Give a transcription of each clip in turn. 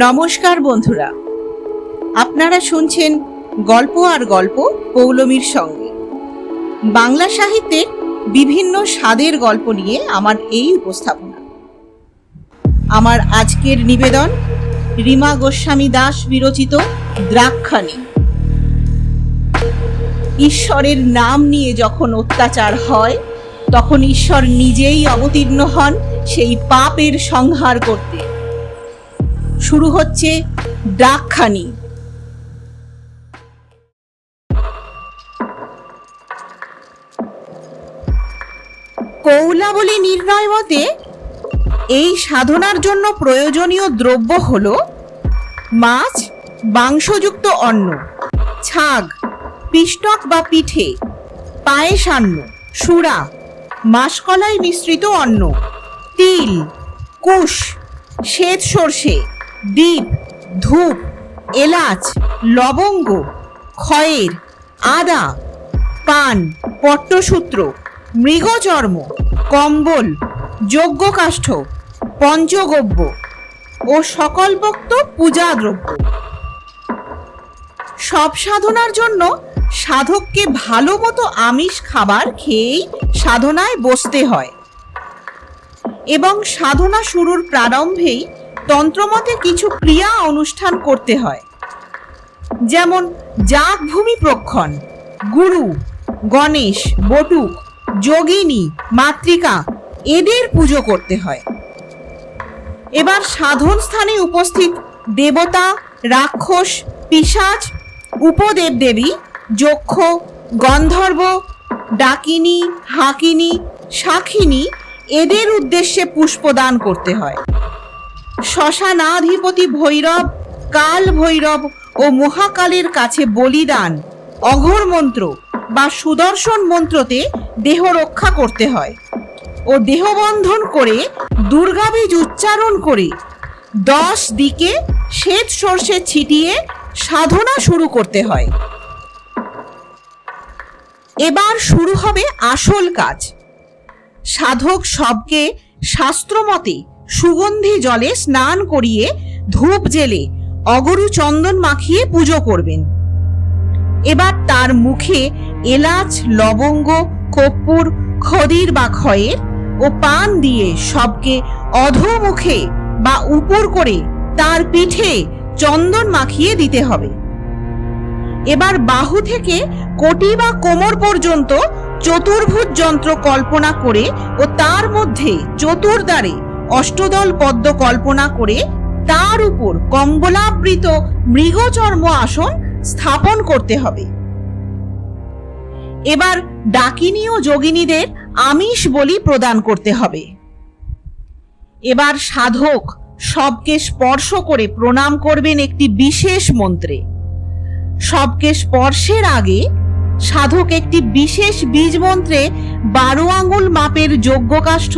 নমস্কার বন্ধুরা, আপনারা শুনছেন গল্প আর গল্প পৌলমীর সঙ্গে। বাংলা সাহিত্যের বিভিন্ন স্বাদের গল্প নিয়ে আমার এই উপস্থাপনা। আমার আজকের নিবেদন রীমা গোস্বামী দাস বিরচিত দ্রাক্ষাণী। ঈশ্বরের নাম নিয়ে যখন অত্যাচার হয়, তখন ঈশ্বর নিজেই অবতীর্ণ হন সেই পাপের সংহার করতে। শুরু হচ্ছে দ্রাক্ষাণী। কৌলাবলী নির্ণয় মতে এই সাধনার জন্য প্রয়োজনীয় দ্রব্য হল মাছ, মাংসযুক্ত অন্ন, ছাগ, পিষ্টক বা পিঠে, পায়েসান্ন, সুরা, মাসকলাই মিশ্রিত অন্ন, তিল, কুশ, শ্বেত সর্ষে, দ্বীপ, ধূপ, এলাচ, লবঙ্গ, খয়ের, আদা, পান, পট্টসূত্র, মৃগচর্ম, কম্বল, যজ্ঞকাষ্ঠ, পঞ্চগব্য ও সকলভোক্ত পূজাদ্রব্য। সব সাধনার জন্য সাধককে ভালো মতো আমিষ খাবার খেয়েই সাধনায় বসতে হয় এবং সাধনা শুরুর প্রারম্ভেই তন্ত্রমতে কিছু ক্রিয়া অনুষ্ঠান করতে হয়, যেমন যাগ ভূমি প্রক্ষণ, গুরু, গণেশ, বটুক, যোগিনী, মাতৃকা এদের পুজো করতে হয়। এবার সাধন স্থানে উপস্থিত দেবতা, রাক্ষস, পিশাচ, উপদেবদেবী, যক্ষ, গন্ধর্ব, ডাকিনী, হাকিনী, শাখিনী এদের উদ্দেশ্যে পুষ্পদান করতে হয়। শ্মশানাধিপতি ভৈরব, কাল ভৈরব ও মহাকালের কাছে বলিদান, অঘোর মন্ত্র বা সুদর্শন মন্ত্রতে দেহ রক্ষা করতে হয় ও দেহবন্ধন করে দুর্গাবীজ উচ্চারণ করে 10 দিকে শ্বেত সর্ষে ছিটিয়ে সাধনা শুরু করতে হয়। এবার শুরু হবে আসল কাজ। সাধক সবকে শাস্ত্রমতে সুগন্ধি জলে স্নান করিয়ে ধূপ জেলে অগরু চন্দন মাখিয়ে পুজো করবেন। এবার তার মুখে এলাচ, লবঙ্গ, কর্পূর, খদির বা খয়ের ও পান দিয়ে সবকে অধোমুখে বা উপর করে তার পিঠে চন্দন মাখিয়ে দিতে হবে। এবার বাহু থেকে কোটি বা কোমর পর্যন্ত চতুর্ভুজ যন্ত্র কল্পনা করে ও তার মধ্যে চতুর্দ্বারে অষ্টদল পদ্ম কল্পনা করে তার উপর কম্বলাবৃত মৃগচর্ম আসন স্থাপন করতে হবে। এবার ডাকিনী ও যোগিনীদের আমিষ বলি প্রদান করতে হবে। এবার সাধক সবকে স্পর্শ করে প্রণাম করবেন একটি বিশেষ মন্ত্রে। সবকে স্পর্শের আগে সাধক একটি বিশেষ বীজ মন্ত্রে 12 আঙ্গুল মাপের যজ্ঞকাষ্ঠ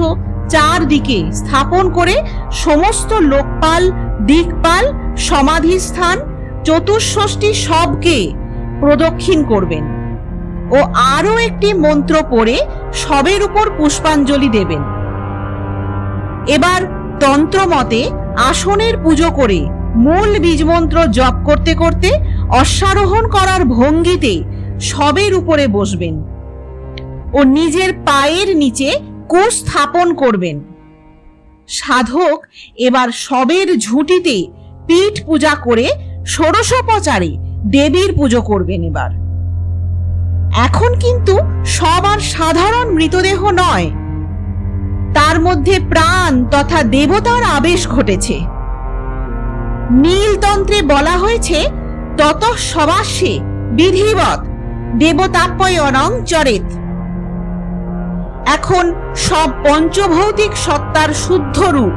চারদিকে স্থাপন করে সমস্ত লোকপাল, দিকপাল, সমাধিস্থান, চতুষ্ষষ্ঠী সবকে প্রদক্ষিণ করবেন ও আরো একটি মন্ত্র পড়ে সবের উপর পুষ্পাঞ্জলি দেবেন। এবার তন্ত্রমতে আসনের পুজো করে মূল বীজমন্ত্র জপ করতে করতে অশ্বারোহণ করার ভঙ্গিতে সবের উপরে বসবেন ও নিজের পায়ের নিচে কোষ স্থাপন করবেন। সাধক এবার সবের ঝুঁটিতে পীঠ পূজা করে ষোড়শোপচারে দেবীর পুজো করবেন। এবার এখন কিন্তু সব আর সাধারণ মৃতদেহ নয়, তার মধ্যে প্রাণ তথা দেবতার আবেশ ঘটেছে। নীলতন্ত্রে বলা হয়েছে তত সবাস্যে বিধিবৎ দেবতাপ্যয়নং চরেত। এখন সব পঞ্চভৌতিক সত্তার শুদ্ধ রূপ,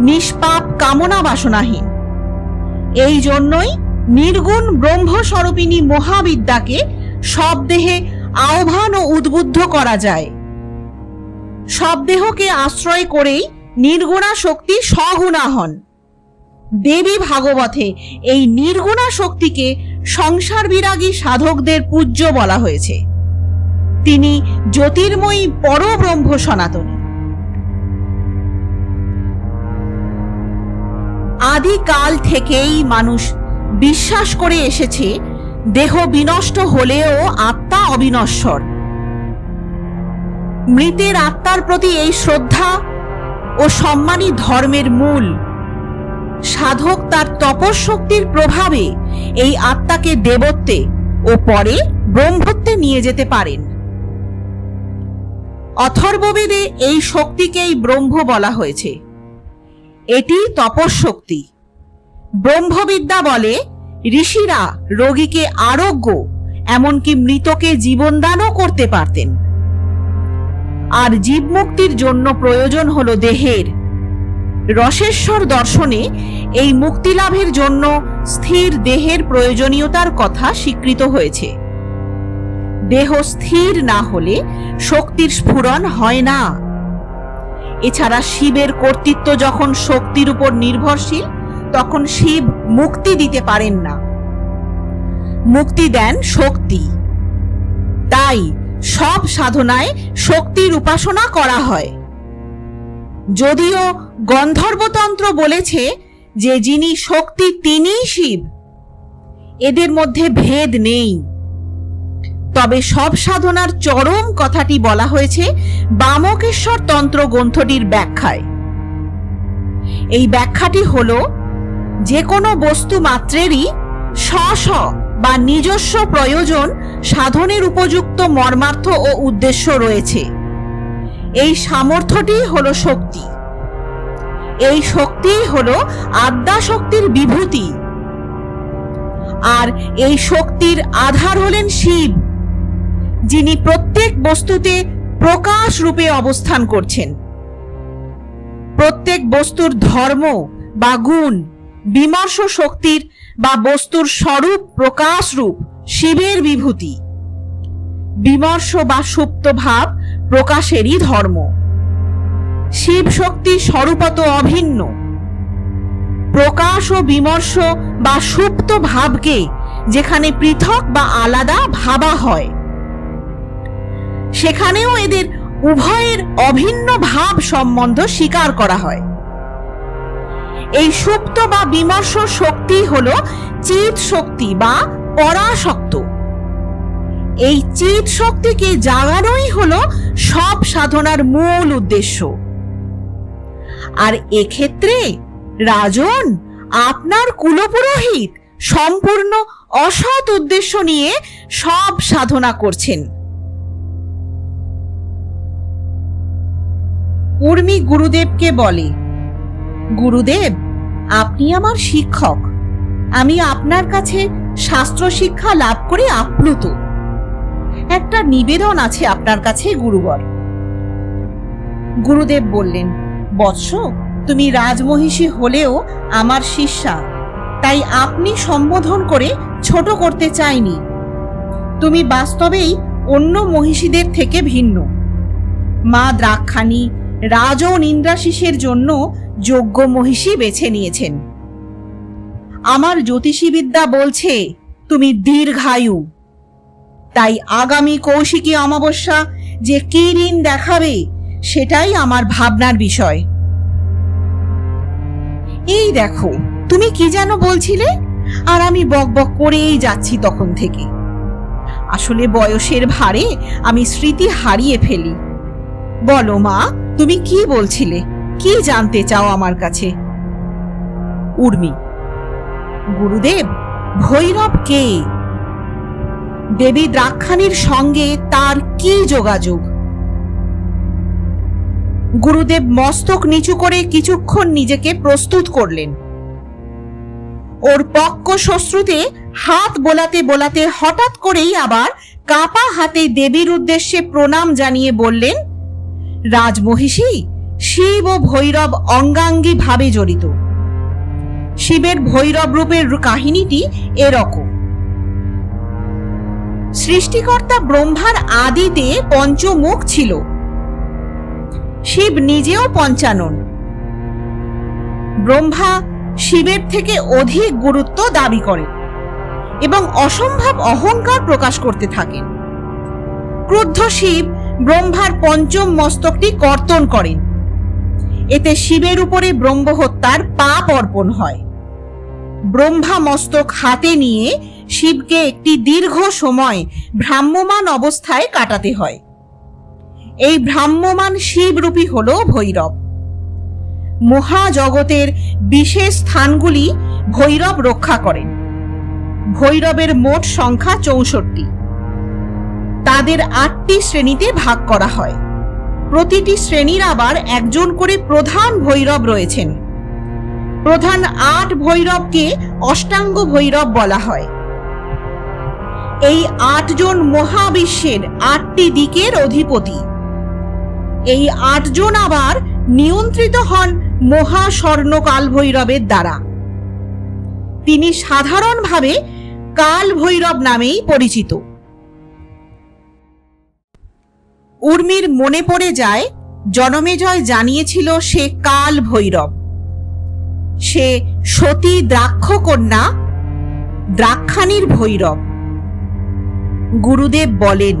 নিষ্পাপ, কামনা বাসনাহীন। এই জন্যই নির্গুণ ব্রহ্মস্বরূপিণী মহাবিদ্যাকে সব দেহে আহ্বান ও উদ্বুদ্ধ করা যায়। সব দেহকে আশ্রয় করেই নির্গুণা শক্তি সগুণা হন। দেবী ভাগবতে এই নির্গুণা শক্তিকে সংসার বিরাগী সাধকদের পূজ্য বলা হয়েছে। তিনি জ্যোতির্ময়ী পরব্রহ্ম সনাতনী। আদিকাল থেকেই মানুষ বিশ্বাস করে এসেছে দেহ বিনষ্ট হলেও আত্মা অবিনশ্বর। মৃতের আত্মার প্রতি এই শ্রদ্ধা ও সম্মানই ধর্মের মূল। সাধক তার তপশক্তির প্রভাবে এই আত্মাকে দেবত্বে ও পরে ব্রহ্মত্বে নিয়ে যেতে পারেন। অথর্ববেদে এই শক্তিকেই ব্রহ্ম বলা হয়েছে। এটি তপশক্তি। ব্রহ্মবিদ্যা বলে ঋষিরা রোগীকে আরোগ্য, এমনকি মৃতকে জীবনদানও করতে পারতেন। আর জীবমুক্তির জন্য প্রয়োজন হলো দেহের। রসেশ্বর দর্শনে এই মুক্তি লাভের জন্য স্থির দেহের প্রয়োজনীয়তার কথা স্বীকৃত হয়েছে। দেহ স্থির না হলে শক্তির স্ফুরণ হয় না। এছাড়া শিবের কর্তৃত্ব যখন শক্তির উপর নির্ভরশীল, তখন শিব মুক্তি দিতে পারেন না। মুক্তি দেন শক্তি। তাই সব সাধনায় শক্তির উপাসনা করা হয়। যদিও গন্ধর্বতন্ত্র বলেছে যে যিনি শক্তি তিনিই শিব, এদের মধ্যে ভেদ নেই। তবে সব সাধনার চরম কথাটি বলা হয়েছে বামকেশ্বর তন্ত্র গ্রন্থটির ব্যাখ্যায়। এই ব্যাখ্যাটি হল, যে কোনো বস্তু মাত্রেরই স্ব বা নিজস্ব প্রয়োজন সাধনের উপযুক্ত মর্মার্থ ও উদ্দেশ্য রয়েছে। এই সামর্থ্যটি হল শক্তি। এই শক্তিই হল আদ্যা শক্তির বিভূতি। আর এই শক্তির আধার হলেন শিব, যিনি প্রত্যেক বস্তুতে প্রকাশ রূপে অবস্থান করছেন। প্রত্যেক বস্তুর ধর্ম বা গুণ বিমর্ষ শক্তির বা বস্তুর স্বরূপ প্রকাশ রূপ শিবের বিভূতি। বিমর্ষ বা সুপ্ত ভাব প্রকাশেরই ধর্ম। শিব শক্তি স্বরূপত অভিন্ন। প্রকাশ ও বিমর্ষ বা সুপ্ত ভাবকে যেখানে পৃথক বা আলাদা ভাবা হয়, সেখানেও এদের উভয়ের অভিন্ন ভাব সম্বন্ধ স্বীকার করা হয়। এই সুপ্ত বা বিমর্ষ শক্তি হল চিৎ শক্তি বা পরাশক্ত। এই চিৎ শক্তিকে জাগানোই হলো সব সাধনার মূল উদ্দেশ্য। আর এক্ষেত্রে রাজন, আপনার কুলপুরোহিত সম্পূর্ণ অসৎ উদ্দেশ্য নিয়ে সব সাধনা করছেন। উর্মি গুরুদেবকে বলে, গুরুদেব, আপনি আমার শিক্ষক। আমি আপনার কাছে শাস্ত্র শিক্ষা লাভ করে আপ্লুত। একটা নিবেদন আছে আপনার কাছে গুরুবর। গুরুদেব বললেন, বৎস, তুমি রাজমহিষী হলেও আমার শিষ্যা, তাই আপনি সম্বোধন করে ছোট করতে চাইনি। তুমি বাস্তবেই অন্য মহিষীদের থেকে ভিন্ন। মা দ্রাক্ষাণী রাজন ইন্দ্রাশিসের জন্য যোগ্য মহিষী বেছে নিয়েছেন। আমার জ্যোতিষীবিদ্যা বলছে তুমি দীর্ঘায়ু। তাই আগামী কৌশিকী অমাবস্যা যে কি ঋণ দেখাবে, সেটাই আমার ভাবনার বিষয়। এই দেখো, তুমি কি যেন বলছিলে, আর আমি বকবক করেই যাচ্ছি তখন থেকে। আসলে বয়সের ভারে আমি স্মৃতি হারিয়ে ফেলি। বলো মা, তুমি কি বলছিলে? কি জানতে চাও আমার কাছে? উর্মি, গুরুদেব, ভৈরব কে? দেবী দ্রাক্ষাণীর সঙ্গে তার কি যোগাযোগ? গুরুদেব মস্তক নিচু করে কিছুক্ষণ নিজেকে প্রস্তুত করলেন। ওর পক্ক শ্বশ্রুতে হাত বোলাতে বোলাতে হঠাৎ করেই আবার কাপা হাতে দেবীর উদ্দেশ্যে প্রণাম জানিয়ে বললেন, রাজমহিষী, শিব ও ভৈরব অঙ্গাঙ্গী ভাবে জড়িত। শিবের ভৈরব রূপের কাহিনীটি এরকম। সৃষ্টিকর্তা ব্রহ্মার আদিতে পঞ্চমুখ ছিল। শিব নিজেও পঞ্চানন। ব্রহ্মা শিবের থেকে অধিক গুরুত্ব দাবি করেন এবং অসম্ভব অহংকার প্রকাশ করতে থাকেন। ক্রুদ্ধ শিব ব্রহ্মার পঞ্চম মস্তকটি কর্তন করেন এতে শিবের উপরে ব্রহ্মহত্যার পাপ অর্পণ হয়। ব্রহ্মা মস্তক হাতে নিয়ে শিবকে একটি দীর্ঘ সময় ভ্রাম্যমান অবস্থায় কাটাতে হয়। এই ভ্রাম্যমান শিবরূপী হল ভৈরব। মহাজগতের বিশেষ স্থানগুলি ভৈরব রক্ষা করেন। ভৈরবের মোট সংখ্যা 64। তাদের 8টি শ্রেণীতে ভাগ করা হয়। প্রতিটি শ্রেণীর আবার একজন করে প্রধান ভৈরব রয়েছেন। প্রধান 8 ভৈরবকে অষ্টাঙ্গ ভৈরব বলা হয়। এই 8 জন মহাবিশ্বের 8টি দিকের অধিপতি। এই 8 জন আবার নিয়ন্ত্রিত হন মহাস্বর্ণ কাল ভৈরবের দ্বারা। তিনি সাধারণভাবে কাল ভৈরব নামেই পরিচিত। উর্মির মনে পড়ে যায় জনমেজয় জানিয়েছিল সে কাল ভৈরব। সে সতী দ্রাক্ষকন্যা, দ্রাক্ষাণীর ভৈরব। গুরুদেব বলেন,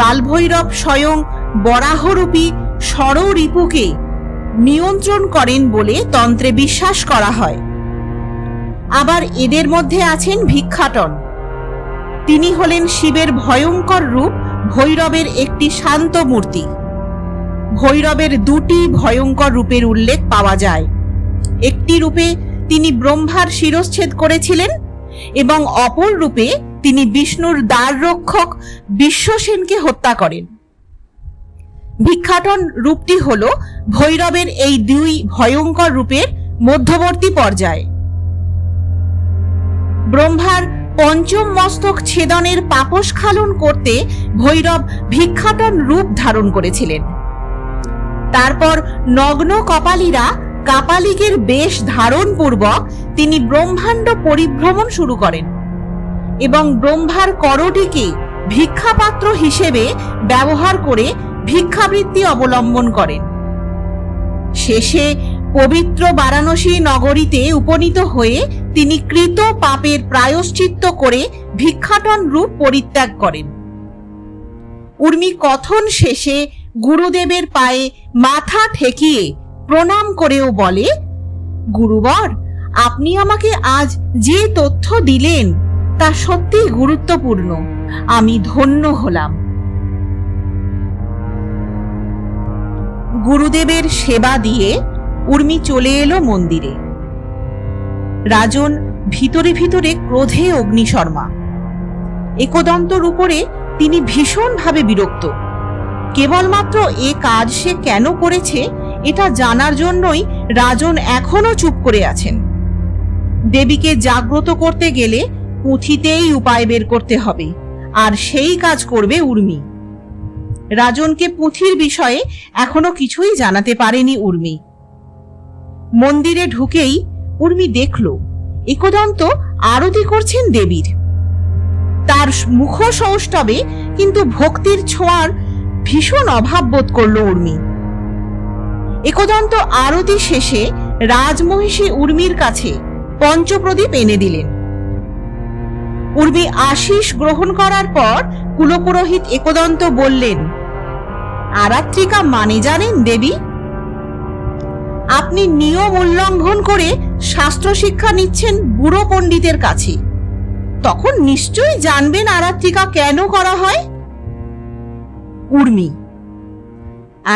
কালভৈরব স্বয়ং বরাহরূপী ষড়রিপুকে নিয়ন্ত্রণ করেন বলে তন্ত্রে বিশ্বাস করা হয়। আবার এদের মধ্যে আছেন ভিক্ষাটন। তিনি হলেন শিবের ভয়ঙ্কর রূপ ভৈরবের একটি শান্ত মূর্তি। ভৈরবের 2টি ভয়ঙ্কর রূপের উল্লেখ পাওয়া যায়। একটি রূপে তিনি ব্রহ্মার শিরশ্ছেদ করেছিলেন এবং অপর রূপে তিনি বিষ্ণুর দ্বাররক্ষক বিশ্বসেনকে হত্যা করেন। ভিক্ষাটন রূপটি হল ভৈরবের এই 2 ভয়ঙ্কর রূপের মধ্যবর্তী পর্যায়। ব্রহ্মার পঞ্চম মস্তক ছেদনের পাপস্খলন করতে ভৈরব ভিক্ষাটন রূপ ধারণ করেছিলেন। তারপর নগ্ন কপালীরা কাপালিকের বেশ ধারণ পূর্বক তিনি ব্রহ্মাণ্ড পরিভ্রমণ শুরু করেন এবং ব্রহ্মার করটিকে ভিক্ষাপাত্র হিসেবে ব্যবহার করে ভিক্ষাবৃত্তি অবলম্বন করেন। শেষে পবিত্র বারাণসী নগরীতে উপনীত হয়ে তিনি কৃত পাপের প্রায়শ্চিত্ত করে ভিক্ষাটন রূপ পরিত্যাগ করেন। উর্মি কথন শেষে গুরুদেবের পায়ে মাথা ঠেকিয়ে প্রণাম করেও বলে, গুরুবর, আপনি আমাকে আজ যে তথ্য দিলেন তা সত্যি গুরুত্বপূর্ণ। আমি ধন্য হলাম। গুরুদেবের সেবা দিয়ে উর্মি চলে এলো মন্দিরে। রাজন ভিতরে ভিতরে ক্রোধে অগ্নিশর্মা। একদন্তর উপরে তিনি ভীষণভাবে বিরক্ত। কেবলমাত্র এ কাজ সে কেন করেছে এটা জানার জন্যই রাজন এখনো চুপ করে আছেন। দেবীকে জাগ্রত করতে গেলে পুঁথিতেই উপায় বের করতে হবে, আর সেই কাজ করবে উর্মি। রাজনকে পুঁথির বিষয়ে এখনো কিছুই জানাতে পারেনি উর্মি। মন্দিরে ঢুকেই উর্মি দেখল একদন্ত আরতি করছেন দেবীর। তার মুখ সৌষ্ঠবে কিন্তু ভক্তির ছোঁয়ার ভীষণ অভাব বোধ করল উর্মি। একদন্ত আরতি শেষে রাজমহিষী উর্মির কাছে পঞ্চপ্রদীপ এনে দিলেন। উর্মি আশীষ গ্রহণ করার পর কুলপুরোহিত একদন্ত বললেন, আরাত্রিকা মানে জানেন দেবী? আপনি নিয়ম উল্লঙ্ঘন করে শাস্ত্র শিক্ষা নিচ্ছেন বুড়ো পণ্ডিতের কাছে, তখন নিশ্চয়ই জানবেন আরাত্রিকা কেন করা হয়। উর্মি,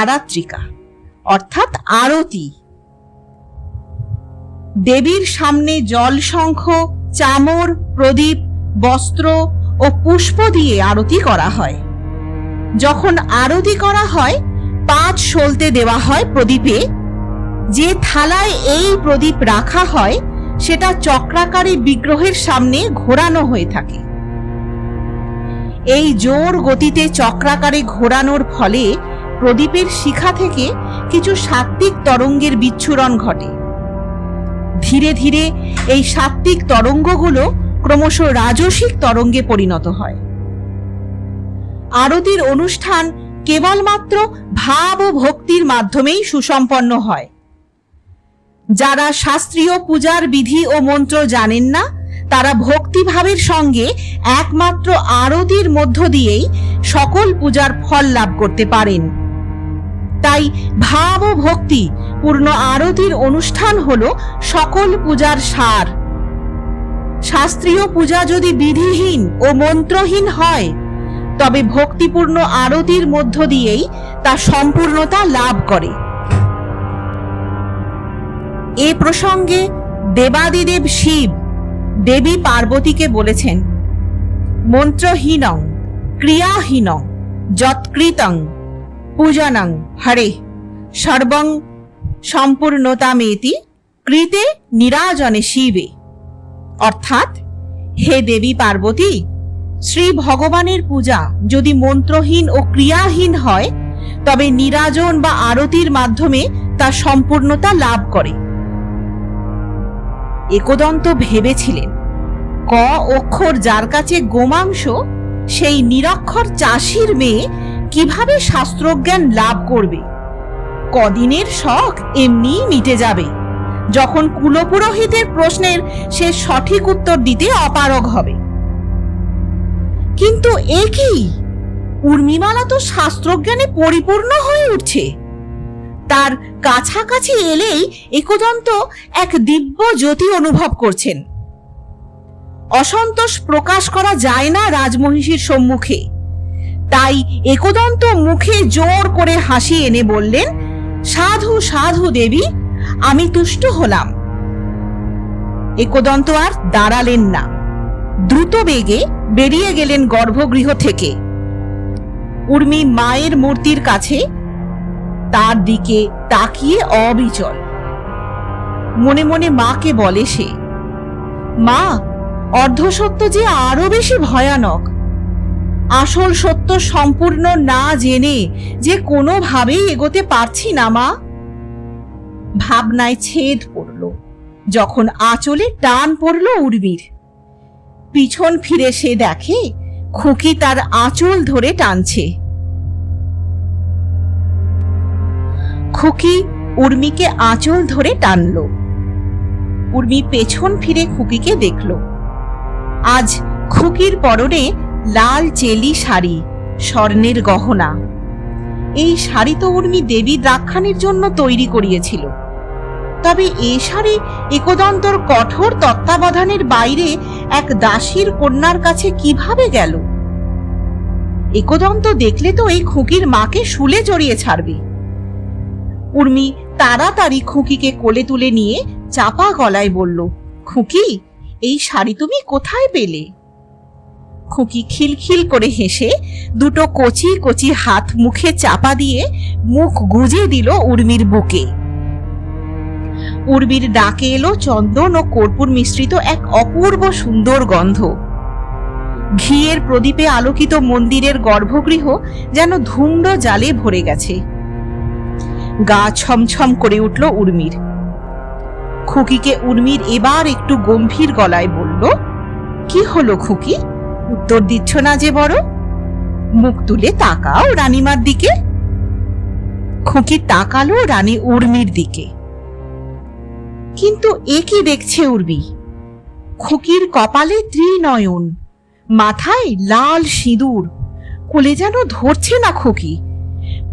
আরাত্রিকা অর্থাৎ আরতি। দেবীর সামনে জল শঙ্খ, চামর, প্রদীপ, বস্ত্র ও পুষ্প দিয়ে আরতি করা হয়। যখন আরতি করা হয় 5 সলতে দেওয়া হয় প্রদীপে। যে থালায় এই প্রদীপ রাখা হয় সেটা চক্রাকারে বিগ্রহের সামনে ঘোরানো হয়ে থাকে। এই জোর গতিতে চক্রাকারে ঘোরানোর ফলে প্রদীপের শিখা থেকে কিছু সাত্ত্বিক তরঙ্গের বিচ্ছুরণ ঘটে। ধীরে ধীরে এই সাত্ত্বিক তরঙ্গগুলো ক্রমশ রাজসিক তরঙ্গে পরিণত হয়। আরতির অনুষ্ঠান কেবলমাত্র ভাব ও ভক্তির মাধ্যমেই সুসম্পন্ন হয়। যারা শাস্ত্রীয় পূজার বিধি ও মন্ত্র জানেন না, তারা ভক্তিভাবের সঙ্গে একমাত্র আরতির মধ্য দিয়েই সকল পূজার ফল লাভ করতে পারেন। তাই ভাব ও ভক্তি পূর্ণ আরতির অনুষ্ঠান হলো সকল পূজার সার। শাস্ত্রীয় পূজা যদি বিধিহীন ও মন্ত্রহীন হয়, তবে ভক্তিপূর্ণ আরতির মধ্য দিয়েই তা সম্পূর্ণতা লাভ করে। এ প্রসঙ্গে দেবাদিদেব শিব দেবী পার্বতীকে বলেছেন, মন্ত্রহীনং ক্রিয়াহীনং যৎকৃতং পূজনং হরে সর্বং সম্পূর্ণতামেতি কৃতে নিরাজনে শিবে। অর্থাৎ, হে দেবী পার্বতী, শ্রী ভগবানের পূজা যদি মন্ত্রহীন ও ক্রিয়াহীন হয়, তবে নিরাজন বা আরতির মাধ্যমে তা সম্পূর্ণতা লাভ করে। একদন্ত ভেবেছিলেন, ক অক্ষর যার কাছে গোমাংস, সেই নিরক্ষর চাষির মেয়ে কিভাবে শাস্ত্রজ্ঞান লাভ করবে? কদিনের শখ এমনি মিটে যাবে, যখন কুলপুরোহিতের প্রশ্নের সে সঠিক উত্তর দিতে অপারগ হবে। কিন্তু এ কি, উর্মিমালা তো শাস্ত্রজ্ঞানে পরিপূর্ণ হয়ে উঠছে। তার কাছাকাছি এলেই একদন্ত এক দিব্য জ্যোতি অনুভব করছেন। অসন্তোষ প্রকাশ করা যায় না রাজমহিষীর সম্মুখে, তাই একদন্ত মুখে জোর করে হাসি এনে বললেন, সাধু সাধু দেবী, আমি তুষ্ট হলাম। একদন্ত আর দাঁড়ালেন না, দ্রুত বেগে বেরিয়ে গেলেন গর্ভগৃহ থেকে। উর্মি মায়ের মূর্তির কাছে তার দিকে তাকিয়ে অবিচল। মনে মনে মাকে বলে সে, মা, অর্ধসত্য যে আরো বেশি ভয়ানক। আসল সত্য সম্পূর্ণ না জেনে যে কোনোভাবেই এগোতে পারছি না মা। ভাবনায় ছেদ পড়ল যখন আঁচলে টান পড়ল উর্মির। পিছন ফিরে সে দেখে খুকি তার আঁচল ধরে টানছে। খুকি উর্মিকে আঁচল ধরে টানল। উর্মি পেছন ফিরে খুকিকে দেখল। আজ খুকির পরনে লাল চেলি শাড়ি, স্বর্ণের গহনা। এই শাড়ি তো উর্মি দেবী দ্রাক্ষাণীর জন্য তৈরি করিয়েছিল। তবে এ শাড়ি একদন্তর কঠোর তত্ত্বাবধানের বাইরে এক দাসীর কন্যার কাছে কিভাবে গেল? একদন্ত দেখলে তো এই খুকির মাকে শুলে জড়িয়ে ছাড়বে। উর্মি তাড়াতাড়ি খুকিকে কোলে তুলে নিয়ে চাপা গলায় বলল, খুকি, এই শাড়ি তুমি কোথায় পেলে? খুকি খিলখিল করে হেসে দুটো কচি কচি হাত মুখে চাপা দিয়ে মুখ গুজে দিল উর্মির বুকে। উর্মির ডাকে এলো চন্দন ও কর্পূর মিশ্রিত এক অপূর্ব সুন্দর গন্ধ। ঘিয়ের প্রদীপে আলোকিত মন্দিরের গর্ভগৃহ যেন ধূম্র জালে ভরে গেছে। গা ছমছম করে উঠল উর্মির। খুকিকে উর্মির এবার একটু গম্ভীর গলায় বলল, কি হলো খুকি, উত্তর দিচ্ছ না যে? বড় মুখ তুলে তাকাও রানীমার দিকে। খুকি তাকালো রানী উর্মির দিকে। কিন্তু এ কি দেখছে উর্মি? খুকির কপালে ত্রিনয়ন, মাথায় লাল সিঁদুর, কোলে যেন ধরছে না খুকি।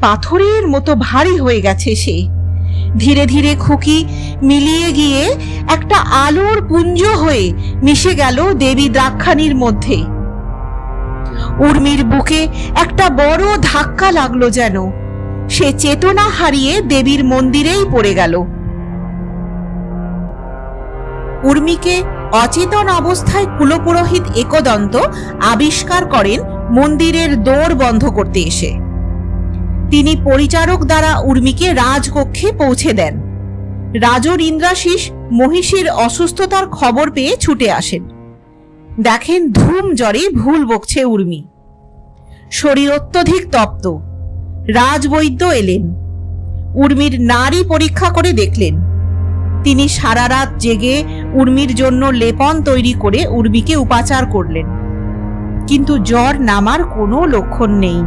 পাথরের মতো ভারী হয়ে গেছে সে। ধীরে ধীরে খুকি মিলিয়ে গিয়ে একটা আলোর পুঞ্জ হয়ে মিশে গেল দেবী দ্রাক্ষাণীর মধ্যে। উর্মির বুকে একটা বড় ধাক্কা লাগলো, যেন সে চেতনা হারিয়ে দেবীর মন্দিরেই পড়ে গেল। উর্মিকে অচেতন অবস্থায় কুলপুরোহিত একদন্ত আবিষ্কার করেন মন্দিরের দোর বন্ধ করতে এসে। তিনি পরিচারক দ্বারা উর্মিকে রাজকক্ষে পৌঁছে দেন। রাজর ইন্দ্রাশিস মহিষীর অসুস্থতার খবর পেয়ে ছুটে আসেন। দেখেন ধূম জ্বরে ভুল বকছে উর্মি, শরীর অত্যধিক তপ্ত। রাজবৈদ্য এলেন, উর্মির নাড়ি পরীক্ষা করে দেখলেন। তিনি সারা রাত জেগে উর্মির জন্য লেপন তৈরি করে উর্মিকে উপাচার করলেন, কিন্তু জ্বর নামার কোনো লক্ষণ নেই।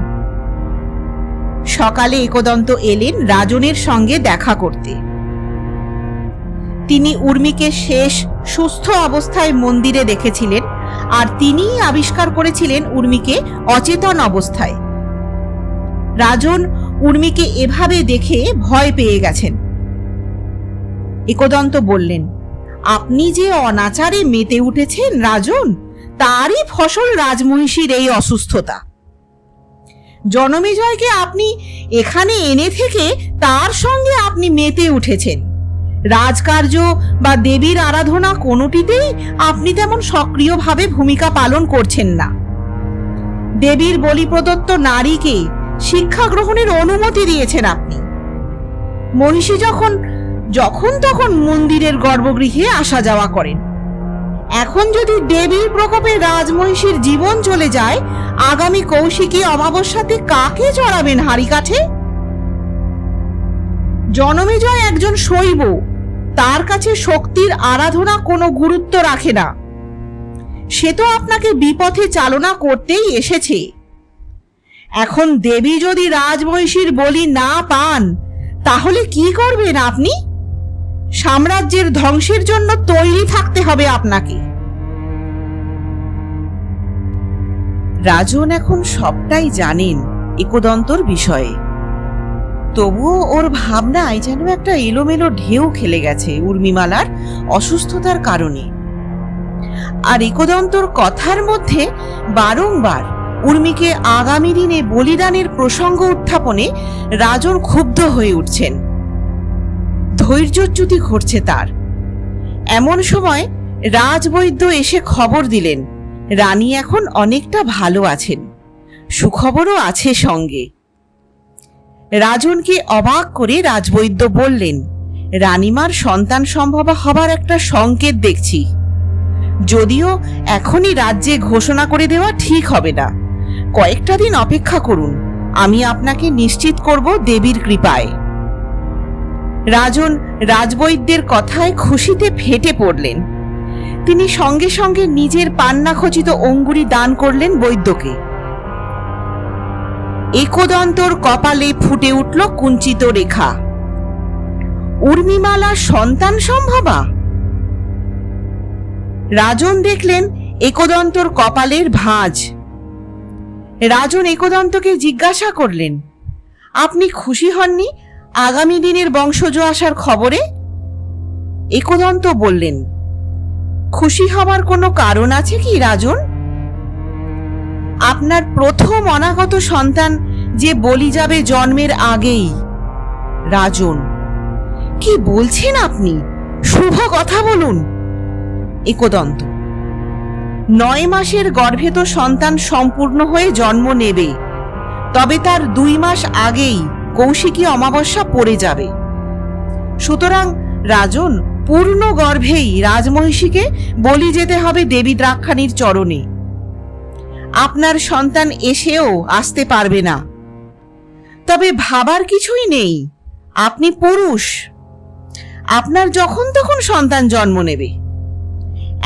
সকালে একদন্ত এলেন রাজনের সঙ্গে দেখা করতে। তিনি উর্মিকে শেষ সুস্থ অবস্থায় মন্দিরে দেখেছিলেন, আর তিনিই আবিষ্কার করেছিলেন উর্মিকে অচেতন অবস্থায়। রাজন উর্মিকে এভাবে দেখে ভয় পেয়ে গেছেন। একদন্ত বললেন, আপনি যে অনাচারে মেতে উঠেছেন রাজন, তারই ফসল রাজমহিষীর এই অসুস্থতা। জনমেজয়কে আপনি এখানে এনে থেকে তার সঙ্গে আপনি মেতে উঠেছেন। রাজকার্য বা দেবীর আরাধনা কোনোটিতেই আপনি তেমন সক্রিয়ভাবে ভূমিকা পালন করছেন না। দেবীর বলি প্রদত্ত নারীকে শিক্ষা গ্রহণের অনুমতি দিয়েছেন আপনি। মহিষী যখন তখন মন্দিরের গর্ভগৃহে আসা যাওয়া করেন। এখন যদি দেবীর প্রকোপে রাজমহিষীর জীবন চলে যায়, আগামী কৌশিকী অমাবস্যাতে কাকে চড়াবেন হাড়ি কাঠে? জনমেজয় একজন শৈব, তার কাছে শক্তির আরাধনা কোনো গুরুত্ব রাখে না। সে তো আপনাকে বিপথে চালনা করতেই এসেছে। এখন দেবী যদি রাজমহিষীর বলি না পান, তাহলে কি করবেন আপনি? সাম্রাজ্যের ধ্বংসের জন্য তৈরি থাকতে হবে আপনাকে। রাজন এখন সবটাই জানেন একদন্তর বিষয়ে, তবুও ওর ভাবনায় যেন একটা এলোমেলো ঢেউ খেলে গেছে উর্মিমালার অসুস্থতার কারণে। আর একদন্তর কথার মধ্যে বারংবার উর্মিকে আগামী দিনে বলিদানের প্রসঙ্গ উত্থাপনে রাজন ক্ষুব্ধ হয়ে উঠছেন। ধৈর্যচ্যুতি ঘটছে তার। এমন সময় রাজবৈদ্য এসে খবর দিলেন রানী এখন অনেকটা ভালো আছেন, সুখবরও আছে সঙ্গে। রাজনকে অবাক করে রাজবৈদ্য বললেন, রানীমার সন্তান সম্ভবা হবার একটা সংকেত দেখছি, যদিও এখনই রাজ্যে ঘোষণা করে দেওয়া ঠিক হবে না। কয়েকটা দিন অপেক্ষা করুন, আমি আপনাকে নিশ্চিত করব দেবীর কৃপায়। রাজন রাজবৈদ্যের কথায় খুশিতে ফেটে পড়লেন। তিনি সঙ্গে সঙ্গে নিজের পান্না খচিত অঙ্গুরি দান করলেন বৈদ্যকে। একদন্তর কপালে ফুটে উঠল কুঞ্চিত রেখা। উর্মিমালা সন্তান সম্ভবা? রাজন দেখলেন একদন্তর কপালের ভাঁজ। রাজন একদন্তকে জিজ্ঞাসা করলেন, আপনি খুশি হননি আগামী দিনের বংশজ আসার খবরে? একদন্ত বললেন, খুশি হবার কোনো কারণ আছে কি রাজন? আপনার প্রথম অনাগত সন্তান যে বলি যাবে জন্মের আগেই। রাজন, কি বলছেন আপনি? শুভ কথা বলুন। একদন্ত, 9 মাসের গর্ভে তো সন্তান সম্পূর্ণ হয়ে জন্ম নেবে, তবে তার 2 মাস আগেই কৌশিকী অমাবস্যা পড়ে যাবে। সুতরাং রাজন, পূর্ণ গর্ভেই রাজমহিষীকে বলি যেতে হবে দেবী দ্রাক্ষাণীর চরণে। আপনার সন্তান এসেও আসতে পারবে না। তবে ভাবার কিছুই নেই, আপনি পুরুষ, আপনার যখন তখন সন্তান জন্ম নেবে।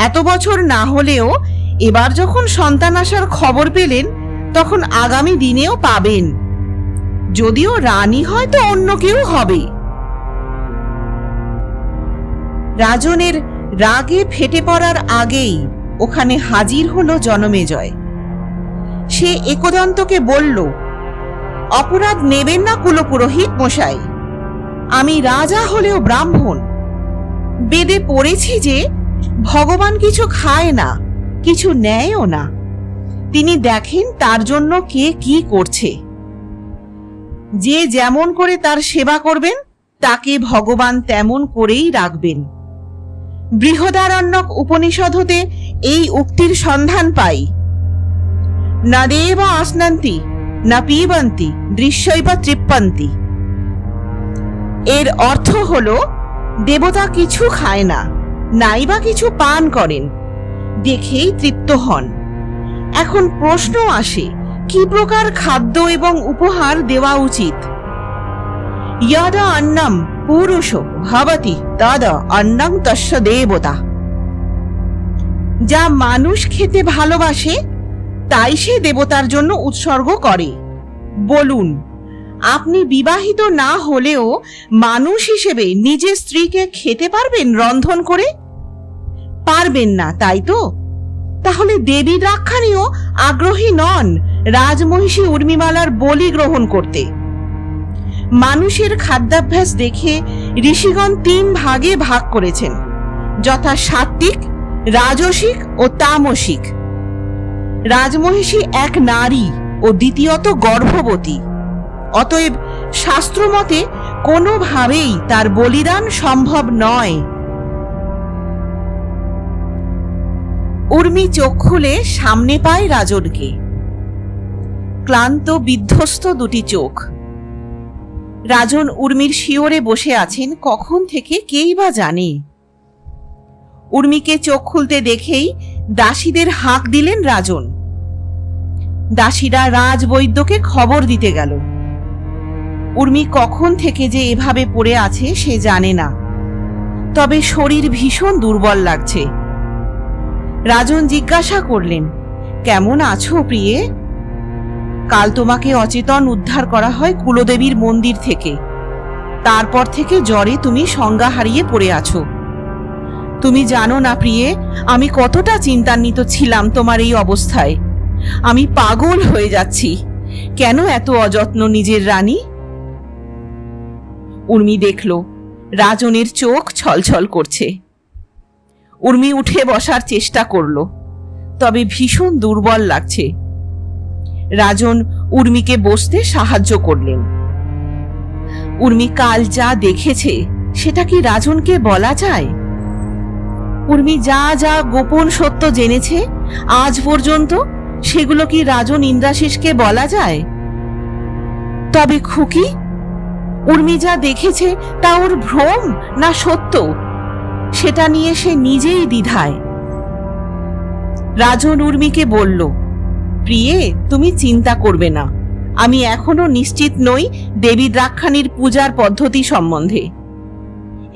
এত বছর না হলেও এবার যখন সন্তান আসার খবর পেলেন, তখন আগামী দিনেও পাবেন। যদিও রানী হয়তো অন্য কেউ হবে। রাজনের রাগে ফেটে পড়ার আগেই ওখানে হাজির হলো জনমেজয়। সে একদন্তকে বলল, অপরাধ নেবেন না কুলপুরোহিত মশাই, আমি রাজা হলেও ব্রাহ্মণ। বেদে পড়েছি যে ভগবান কিছু খায় না, কিছু নেয়ও না। তিনি দেখেন তার জন্য কে কি করছে। যে যেমন করে তার সেবা করবেন, তাকে ভগবান তেমন করেই রাখবেন। বৃহদারণ্যক উপনিষদ হতে এই উক্তির সন্ধান পাই, না দেবা আসনান্তি না পিবন্তি দৃশ্যৈবা তৃপ্পন্তি। এর অর্থ হলো, দেবতা কিছু খায় না, নাইবা কিছু পান করেন, দেখেই তৃপ্ত হন। এখন প্রশ্ন আসে, কি প্রকার খাদ্য এবং উপহার দেওয়া উচিত? যদা অন্নম পুরুষ ভবতি তদা অন্নং তস্য দেবতা। যা মানুষ খেতে ভালোবাসে তাই সে দেবতার জন্য উৎসর্গ করে। বলুন, আপনি বিবাহিত না হলেও মানুষ হিসেবে নিজের স্ত্রীকে খেতে পারবেন রন্ধন করে? পারবেন না, তাই তো? তাহলে দেবী দ্রাক্ষাণীও আগ্রহী নন রাজমহিষী উর্মিমালার বলি গ্রহণ করতে। মানুষের খাদ্যাভ্যাস দেখে ঋষিগণ 3 ভাগে ভাগ করেছেন, যথা সাত্ত্বিক, রাজসিক ও তামসিক। রাজমহিষী এক নারী ও দ্বিতীয়ত গর্ভবতী, অতএব শাস্ত্রমতে কোনোভাবেই তার বলিদান সম্ভব নয়। উর্মি চোখ খুলে সামনে পায় রাজনকে। ক্লান্ত বিধ্বস্ত দুটি চোখ। রাজন উর্মির শিয়রে বসে আছেন কখন থেকে কেই বা জানে। উর্মিকে চোখ খুলতে দেখেই দাসীদের হাঁক দিলেন রাজন। দাসীরা রাজবৈদ্যকে খবর দিতে গেল। উর্মি কখন থেকে যে এভাবে পড়ে আছে সে জানে না, তবে শরীর ভীষণ দুর্বল লাগছে। রাজন জিজ্ঞাসা করলেন, কেমন আছো প্রিয়ে? কাল তোমাকে অচেতন উদ্ধার করা হয় কুলদেবীর মন্দির থেকে। তারপর থেকে জ্বরে তুমি সংজ্ঞা হারিয়ে পড়ে আছো। তুমি জানো না প্রিয়ে, আমি কতটা চিন্তান্বিত ছিলাম তোমার এই অবস্থায়। আমি পাগল হয়ে যাচ্ছি। কেন এত অযত্ন নিজের রানী? উর্মি দেখল রাজনের চোখ ছলছল করছে। উর্মি উঠে বসার চেষ্টা করল, তবে ভীষণ দুর্বল লাগছে। রাজন উর্মিকে বসতে সাহায্য করলেন। উর্মি কাল যা দেখেছে সেটা কি রাজনকে বলা যায়? উর্মি যা যা গোপন সত্য জেনেছে আজ পর্যন্ত, সেগুলো কি রাজন ইন্দ্রাশিসকে বলা যায়? তবে খুকি, উর্মি যা দেখেছে তা ওর ভ্রম না সত্য, সেটা নিয়ে সে নিজেই দ্বিধায়। রাজন উর্মিকে বলল, প্রিয়ে, তুমি চিন্তা করবে না। আমি এখনো নিশ্চিত নই দেবী দ্রাক্ষাণীর পূজার পদ্ধতি সম্বন্ধে।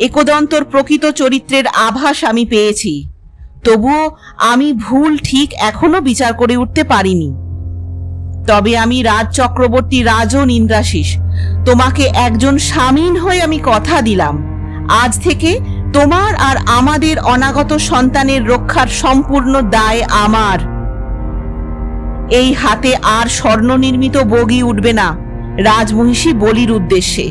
একদন্তর প্রকৃত চরিত্রের আভাস আমি পেয়েছি, তবুও আমি ভুল ঠিক এখনো বিচার করে উঠতে পারিনি। তবে আমি রাজ চক্রবর্তী রাজন ইন্দ্রাশিস, তোমাকে একজন স্বামীন হয়ে আমি কথা দিলাম, আজ থেকে তোমার আর আমাদের অনাগত সন্তানের রক্ষার সম্পূর্ণ দায় আমার। এই হাতে আর স্বর্ণ নির্মিত বগি উঠবে না রাজমহিষী বলির উদ্দেশ্যে।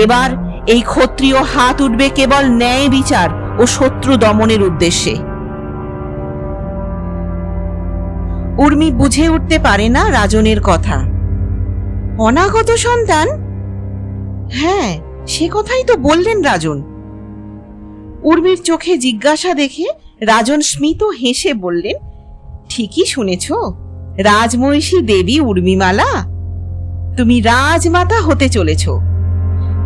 এবার এই ক্ষত্রিয় হাত উঠবে কেবল ন্যায় বিচার ও শত্রু দমনের উদ্দেশ্যে। উর্মি বুঝে উঠতে পারে না রাজনের কথা। অনাগত সন্তান? হ্যাঁ, সে কথাই তো বললেন রাজন। উর্মির চোখে জিজ্ঞাসা দেখে রাজন স্মিত হেসে বললেন, ঠিকই শুনেছ, রাজমহিষী দেবী উর্মিমালা। তুমি রাজমাতা হতে চলেছ।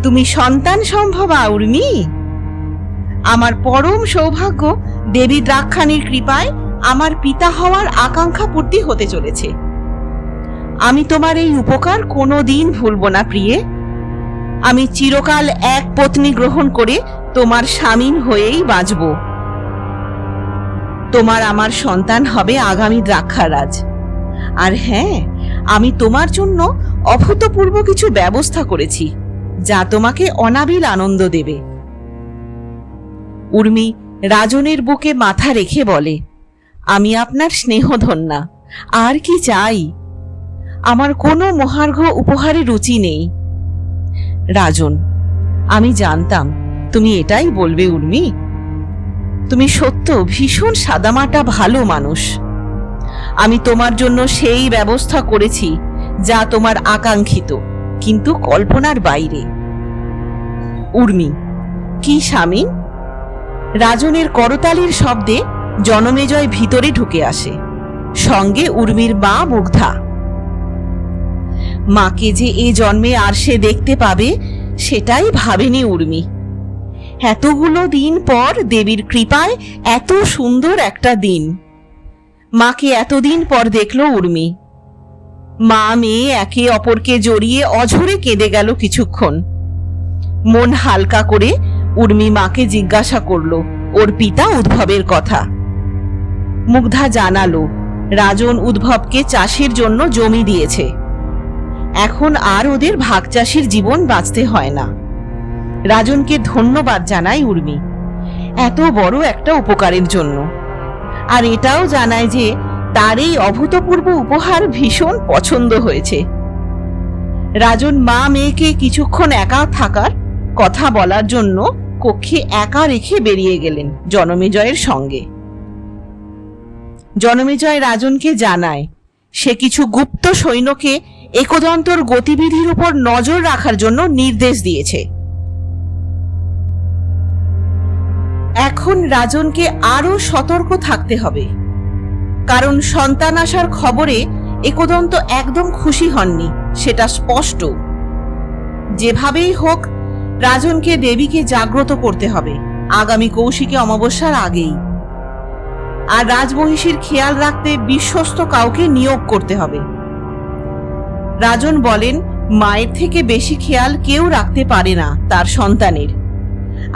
তুমি সন্তান সম্ভবা উর্মি। আমার পরম সৌভাগ্য দেবী দ্রাক্ষাণীর কৃপায় আমার পিতা হওয়ার আকাঙ্ক্ষা পূর্তি হতে চলেছে। আমি তোমার এই উপকার কোনোদিন ভুলব না প্রিয়ে। আমি চিরকাল এক পত্নী গ্রহণ করে তোমার স্বামীন হয়েই বাঁচব। তোমার আমার সন্তান হবে আগামী দ্রাক্ষারাজ। আর হ্যাঁ, আমি তোমার জন্য অভূতপূর্ব কিছু ব্যবস্থা করেছি, যা তোমাকে অনাবিল আনন্দ দেবে। উর্মি রাজনের বুকে মাথা রেখে বলে, আমি আপনার স্নেহধন্যা, আর কি চাই? আমার কোনো মহার্ঘ উপহারে রুচি নেই। রাজন, আমি জানতাম তুমি এটাই বলবে উর্মি। তুমি সত্য ভীষণ সাদামাটা ভালো মানুষ। আমি তোমার জন্য সেই ব্যবস্থা করেছি যা তোমার আকাঙ্ক্ষিত, কিন্তু কল্পনার বাইরে। উর্মি, কি স্বামী? রাজনের করতালির শব্দে জনমেজয় ভিতরে ঢুকে আসে, সঙ্গে উর্মির মা মুগ্ধা। মাকে যে এ জন্মে আর সে দেখতে পাবে সেটাই ভাবেনি উর্মি। এতগুলো দিন পর দেবীর কৃপায় এত সুন্দর একটা দিন। মাকে এতদিন পর দেখল উর্মি। মা মেয়ে একে অপরকে জড়িয়ে অঝরে কেঁদে গেল কিছুক্ষণ। মন হালকা করে উর্মি মাকে জিজ্ঞাসা করল ওর পিতা উদ্ভবের কথা। মুগ্ধা জানালো রাজন উদ্ভবকে চাষের জন্য জমি দিয়েছে। এখন আর ওদের ভাগ চাষির জীবন বাঁচতে হয় না। রাজনকে ধন্যবাদ জানায় উর্মি এত বড় একটা উপকারের জন্য, আর এটাও জানায় যে তার এই অভূতপূর্ব উপহার ভীষণ পছন্দ হয়েছে। রাজন মা মেয়েকে কিছুক্ষণ একা থাকার কথা বলার জন্য কক্ষে একা রেখে বেরিয়ে গেলেন জনমেজয়ের সঙ্গে। জনমেজয় রাজনকে জানায় সে কিছু গুপ্ত সৈন্যকে একদন্তর গতিবিধির উপর নজর রাখার জন্য নির্দেশ দিয়েছে। এখন রাজনকে আরো সতর্ক থাকতে হবে, কারণ সন্তান আসার খবরে একদন্ত একদম খুশি হননি, সেটা স্পষ্ট। যেভাবেই হোক রাজনকে দেবীকে জাগ্রত করতে হবে আগামী কৌশিকী অমাবস্যার আগেই। আর রাজমহিষীর খেয়াল রাখতে বিশ্বস্ত কাউকে নিয়োগ করতে হবে। রাজন বলেন মায়ের থেকে বেশি খেয়াল কেউ রাখতে পারে না তার সন্তানের,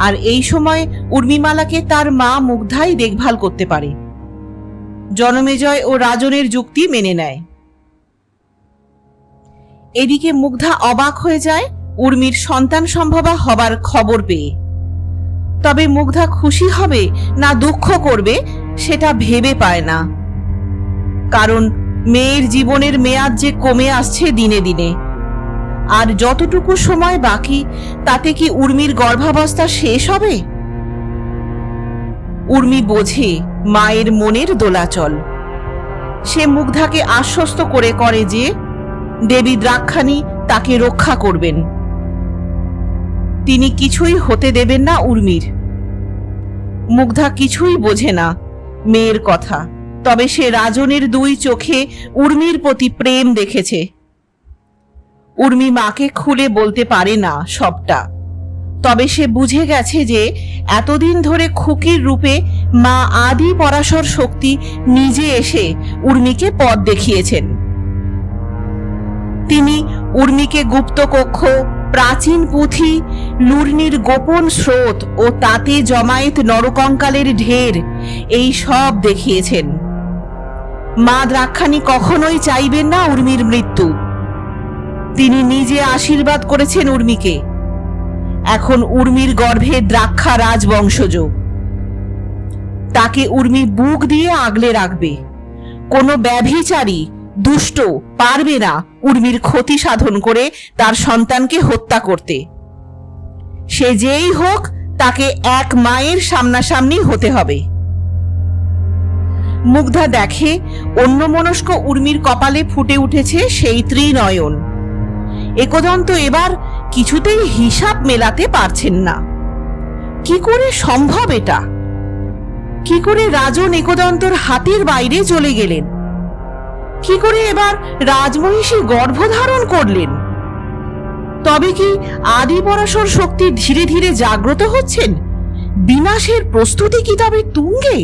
আর এই সময় উর্মিমালাকে তার মা মুগ্ধাই দেখভাল করতে পারে। জনমেজয় ও রাজনের যুক্তি মেনে নেয়। এদিকে মুগ্ধা অবাক হয়ে যায় উর্মির সন্তান সম্ভবা হবার খবর পেয়ে। তবে মুগ্ধা খুশি হবে না দুঃখ করবে সেটা ভেবে পায় না, কারণ মেয়ের জীবনের মেয়াদ যে কমে আসছে দিনে দিনে। আর যতটুকু সময় বাকি তাতে কি উর্মির গর্ভাবস্থা শেষ হবে? উর্মি বোঝে মায়ের মনের দোলাচল। সে মুগ্ধাকে আশ্বস্ত করে যে দেবী দ্রাক্ষাণী তাকে রক্ষা করবেন, তিনি কিছুই হতে দেবেন না উর্মির। মুগ্ধা কিছুই বোঝে না মেয়ের কথা, তবে সে রাজনের দুই চোখে উর্মির প্রতি প্রেম দেখেছে। উর্মি মাকে খুলে বলতে পারে না সবটা, তবে সে বুঝে গেছে যে এতদিন ধরে খুকির রূপে মা আদি পরাশর শক্তি নিজে এসে উর্মিকে পথ দেখিয়েছেন। তিনি উর্মিকে গুপ্ত কক্ষ, প্রাচীন পুঁথি, লুর্নির গোপন স্রোত ও তাতে জমায়েত নরকঙ্কালের ঢের এই সব দেখিয়েছেন। মা দ্রাক্ষাণী কখনোই চাইবেন না উর্মির মৃত্যু। তিনি নিজে আশীর্বাদ করেছেন উর্মিকে। এখন উর্মির গর্ভে দ্রাক্ষা রাজবংশজ, তাকে উর্মি বুক দিয়ে আগলে রাখবে। কোনো ব্যভিচারী দুষ্ট পারবে না উর্মির ক্ষতি সাধন করে তার সন্তানকে হত্যা করতে। সে যেই হোক তাকে এক মায়ের সামনাসামনি হতে হবে। মুগ্ধা দেখে অন্যমনস্ক উর্মির কপালে ফুটে উঠেছে সেই ত্রিনয়ন। একদন্ত এবার কিছুতেই হিসাব মেলাতে পারছেন না। কি করে সম্ভব এটা? কি করে রাজন একদন্তর হাতের বাইরে চলে গেলেন? কি করে এবার রাজমহিষী গর্ভধারণ করলেন? তবে কি আদিপরাশর শক্তি ধীরে ধীরে জাগ্রত হচ্ছেন? বিনাশের প্রস্তুতি কি তবে তুঙ্গে?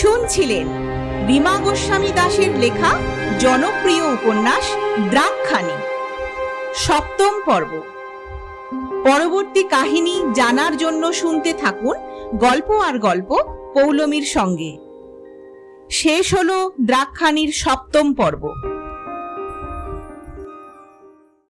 শুনছিলেন রিমা গোস্বামী দাসের লেখা জনপ্রিয় উপন্যাস দ্রাক্ষাণী, সপ্তম পর্ব। পরবর্তী কাহিনী জানার জন্য শুনতে থাকুন গল্প আর গল্প পৌলমীর সঙ্গে। শেষ হলো দ্রাক্ষাণীর সপ্তম পর্ব।